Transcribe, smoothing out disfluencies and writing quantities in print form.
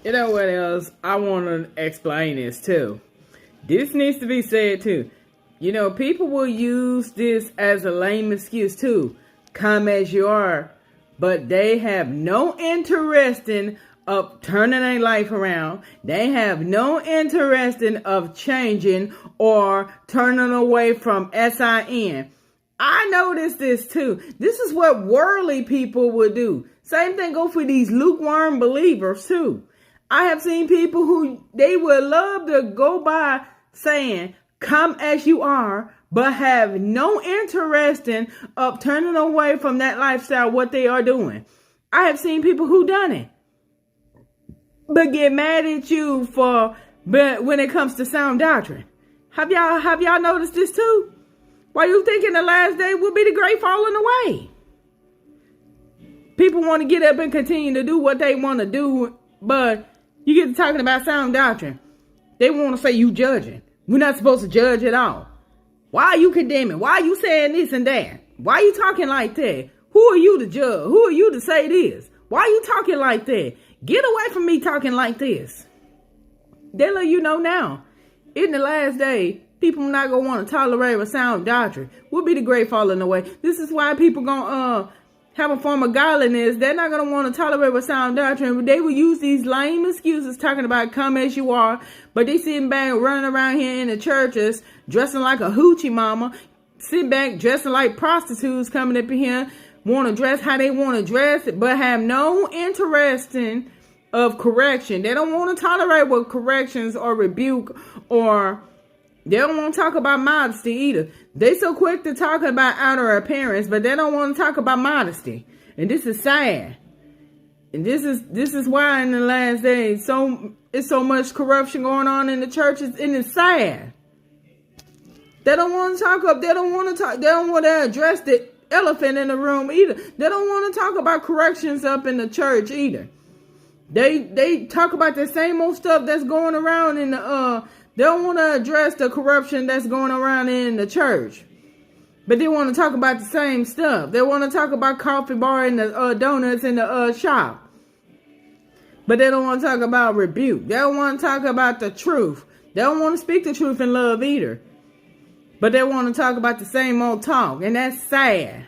You know what else? I want to explain this too. This needs to be said too. You know, people will use this as a lame excuse too. Come as you are. But they have no interest in of turning their life around. They have no interest in of changing or turning away from sin. I noticed this too. This is what worldly people would do. Same thing go for these lukewarm believers too. I have seen people who they would love to go by saying, come as you are, but have no interest in of turning away from that lifestyle, what they are doing. I have seen people who done it, but get mad at you but when it comes to sound doctrine. Have y'all noticed this too? Why you thinking the last day will be the great falling away? People want to get up and continue to do what they want to do, but you get to talking about sound doctrine. They want to say you judging. We're not supposed to judge at all. Why are you condemning? Why are you saying this and that? Why are you talking like that? Who are you to judge? Who are you to say this? Why are you talking like that? Get away from me talking like this. They let you know now. In the last day, people are not going to want to tolerate a sound doctrine. We'll be the great falling away. This is why people going to have a form of godliness. They're not going to want to tolerate a sound doctrine. They will use these lame excuses talking about come as you are. But they sitting back running around here in the churches dressing like a hoochie mama. Sitting back dressing like prostitutes coming up in here. Want to dress how they want to dress. But have no interest in of correction. They don't want to tolerate with corrections or rebuke, or they don't want to talk about modesty either. They so quick to talk about outer appearance, but they don't want to talk about modesty. And this is sad. And this is why in the last days it's so much corruption going on in the churches, and it's sad. They don't want to talk up. They don't want to address the elephant in the room either. They don't want to talk about corrections up in the church either. They talk about the same old stuff that's going around in the they don't want to address the corruption that's going around in the church. But they want to talk about the same stuff. They want to talk about coffee bar and the donuts in the shop. But they don't want to talk about rebuke. They don't want to talk about the truth. They don't want to speak the truth in love either. But they want to talk about the same old talk. And that's sad.